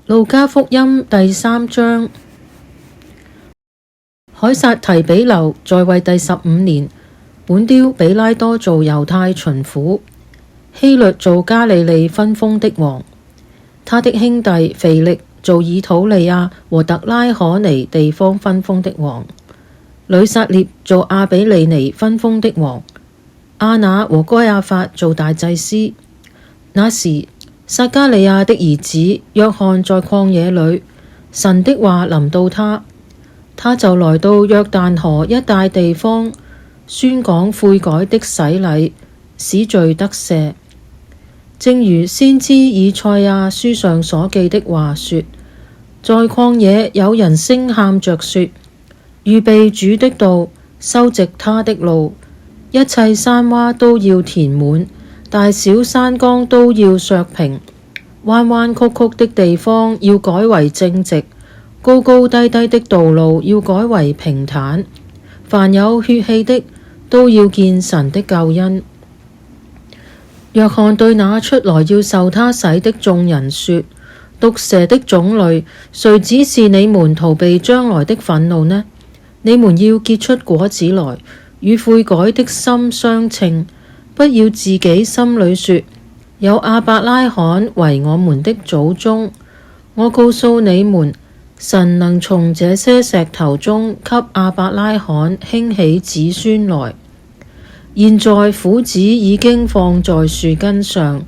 路加福音第3章。凱撒提比留在位第15年，本丟彼拉多做猶太巡撫，希律做加利利分封的王，他的兄弟腓力做以土利亞和特拉可尼地方分封的王，呂撒聶做亞比利尼分封的王，亞那和該亞法做大祭司。那時撒迦利亞的兒子約翰在曠野裏，神的話臨到他，他就來到約旦河一帶地方，宣講悔改的洗禮，使罪得赦。正如先知以賽亞書上所記的話說，在曠野有人聲喊着說，預備主的道，修直他的路，一切山窪都要填滿，大小山岡都要削平，彎彎曲曲的地方要改為正直，高高低低的道路要改為平坦。凡有血氣的都要見神的救恩。約翰對那出來要受他洗的眾人說，毒蛇的種類，誰指示你們逃避將來的憤怒呢？你們要結出果子來，與悔改的心相稱，不要自己心裏說，有亞伯拉罕為我們的祖宗。我告訴你們，神能從這些石頭中給亞伯拉罕興起子孫來。現在斧子已經放在樹根上，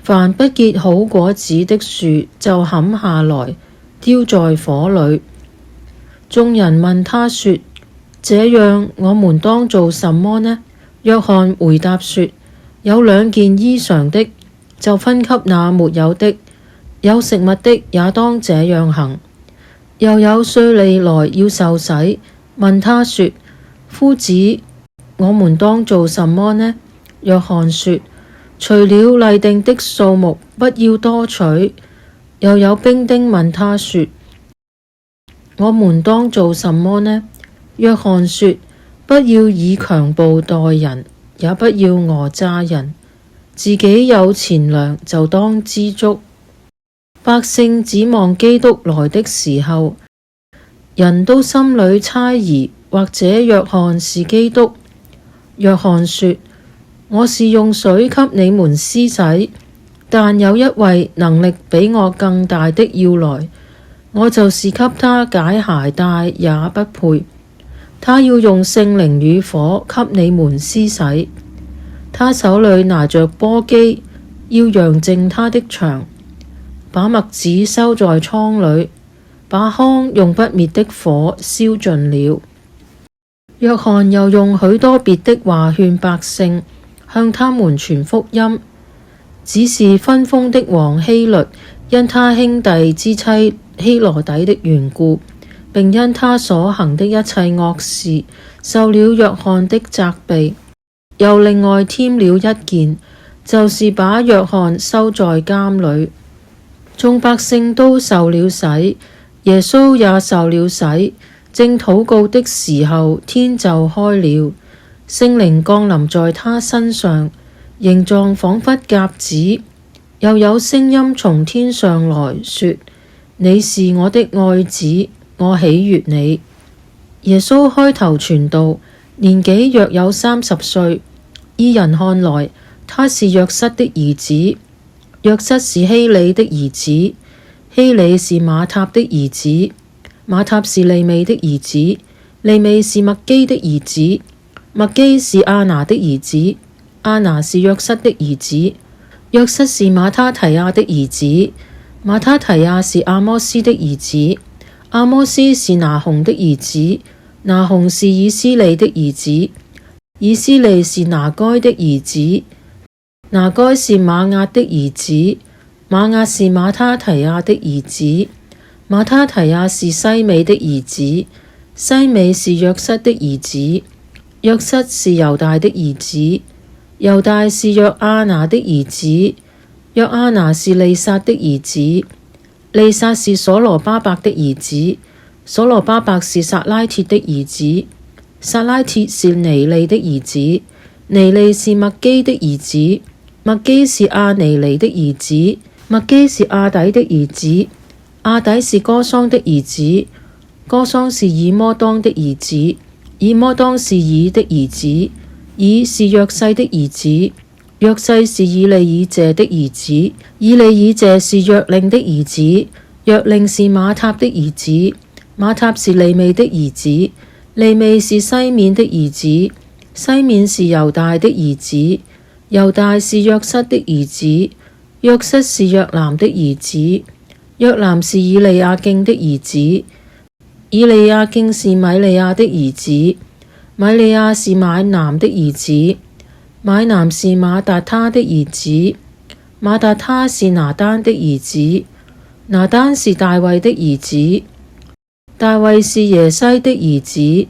凡不結好果子的樹就砍下來，丟在火裏。眾人問他說，這樣我們當做什麼呢？約翰回答說，有2件衣裳的，就分給那沒有的；有食物的，也當這樣行。又有稅吏來要受洗，問他說，夫子，我們當做什麼呢？約翰說，除了例定的數目，不要多取。又有兵丁問他說，我們當做什麼呢？約翰說，不要以強暴待人，也不要訛詐人，自己有錢糧就當知足。百姓指望基督來的時候，人都心裏猜疑，或者約翰是基督。約翰說，我是用水給你們施洗，但有一位能力比我更大的要來，我就是給他解鞋帶也不配。他要用聖靈與火給你們施洗，他手裏拿着簸箕，要揚淨他的場，把麥子收在倉裏，把糠用不滅的火燒盡了。約翰又用許多別的話勸百姓，向他們傳福音，只是分封的王希律因他兄弟之妻希羅底的緣故，並因他所行的一切惡事，受了約翰的責備，又另外添了1件，就是把約翰收在監裏。眾百姓都受了洗，耶穌也受了洗。正禱告的時候，天就開了，聖靈降臨在他身上，形狀仿佛鴿子。又有聲音從天上來說，你是我的愛子，我喜悅你。耶穌開頭傳道，年紀約有30歲，依人看來，他是約瑟的兒子，約瑟是希里的兒子，希里是馬塔的兒子，馬塔是利未的兒子，利未是麥基的兒子，麥基是亞拿的兒子，亞拿是約瑟的兒子，約瑟是馬他提亞的兒子，馬他提亞是阿摩斯的兒子，阿摩斯是拿鴻的兒子，拿鴻是以斯利的兒子，以斯利是拿該的兒子，拿該是瑪押的兒子，瑪押是馬他提亞的兒子，馬他提亞是西美的兒子，西美是約瑟的兒子，約瑟是猶大的兒子，猶大是約阿拿的兒子，約阿拿是利撒的兒子，利撒是所羅巴伯的兒子，所羅巴伯是撒拉鐵的兒子，撒拉鐵是尼利的兒子，尼利是麥基的兒子，麥基是亞尼尼的兒子，麥基是亞底的兒子，亞底是哥桑的兒子，哥桑是以摩當的兒子，以摩當是以的兒子，以是約細的兒子，約細是以利以謝的兒子，以利以謝是約令的兒子，約令是馬塔的兒子，馬塔是利未的兒子，利未是西面的兒子，西面是猶大的兒子，猶大是約瑟的兒子，約瑟是約南的兒子，約南是以利亞敬的兒子，以利亞敬是米利亞的兒子，米利亞是買南的兒子，買南是馬達他的兒子，馬達他是拿單的兒子，拿單是大衛的兒子，大衛是耶西的兒子，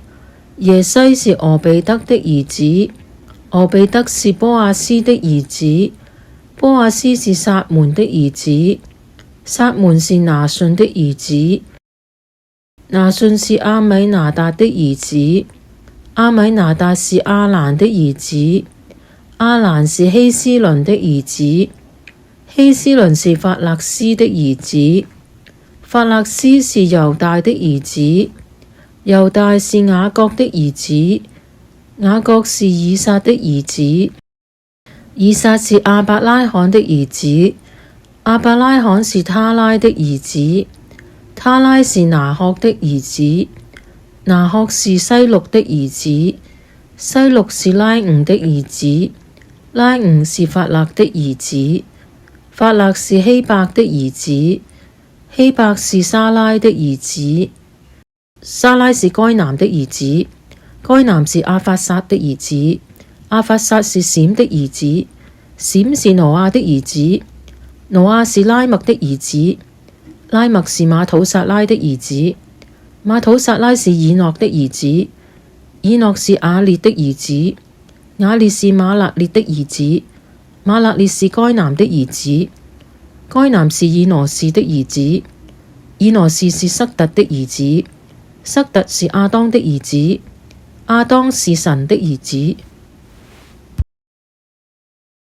耶西是俄備得的兒子，俄備得是波阿斯的兒子，波阿斯是撒門的兒子，撒門是拿順的兒子，拿順是阿米拿達的兒子，阿米拿達是亞蘭的兒子，亞蘭是希斯倫的兒子，希斯倫是法勒斯的兒子，法勒斯是猶大的兒子，猶大是雅各的兒子，雅各是以撒的兒子，以撒是亞伯拉罕的兒子，亞伯拉罕是他拉的兒子，他拉是拿鶴的兒子，拿鶴是西錄的兒子，西錄是拉吾的兒子，拉吾是法勒的兒子，法勒是希伯的兒子，希伯是沙拉的兒子，沙拉是該南的兒子，該南是阿法撒的兒子，阿法撒是閃的兒子，閃是挪亞的兒子，挪亞是拉麥的兒子，拉麥是馬土撒拉的兒子，馬土撒拉是以諾的兒子，以諾是雅列的兒子，雅列是馬勒列的兒子，馬勒列是該南的兒子，該南是以挪士的兒子，以挪士是塞特的兒子，塞特是亞當的兒子，亞當是神的兒子。